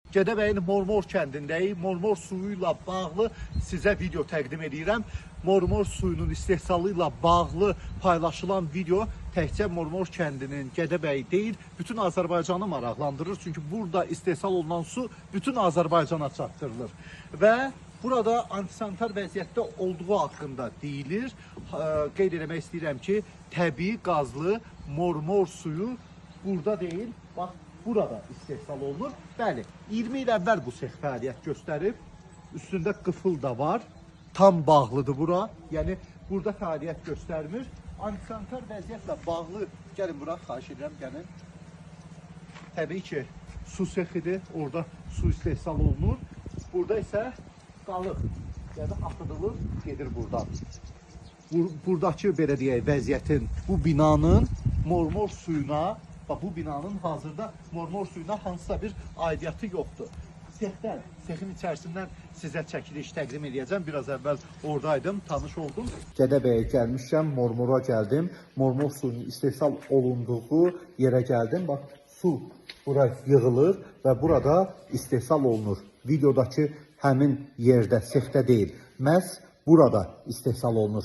Gədəbəyin Mormor kəndindəyik. Mormor suyu ilə bağlı sizə video təqdim edirəm. Mormor suyunun istehsalı ilə bağlı paylaşılan video təkcə Mormor kəndinin Gədəbəyi deyil, bütün Azərbaycanı maraqlandırır. Çünki burada istehsal olunan su bütün Azərbaycana çatdırılır. Və burada antisanitar vəziyyətdə olduğu haqqında deyilir. Qeyd etmək istəyirəm ki, təbii qazlı Mormor suyu burada deyil, bax burada istehsal olunur. Bəli, 20 il əvvəl bu sex fəaliyyət göstərib. Üstündə qıfıl da var. Tam bağlıdır bura. Yəni burada fəaliyyət göstərmir. Antisanitar vəziyyətlə bağlı gəlin bura, xahiş edirəm, gəlin. Təbii ki, su sexidir. Orada su istehsal olunur. Burada isə qalıq. Yəni axıdılır, gedir buradan. Buradakı belə deyək vəziyyətin, bu binanın Mormor suyuna, bu binanın hazırda Mormor suyuna hansısa bir aidiyyatı yoxdur. Sexin içərisindən sizə çəkiliş təqdim edəcəm. Biraz əvvəl oradaydım, tanış oldum. Gədəbəyə gəlmişəm, Mormora gəldim. Mormor suyunun istehsal olunduğu yerə gəldim. Bax, su bura yığılır və burada istehsal olunur. Videodakı həmin yerdə, sexdə deyil, məhz burada istehsal olunur.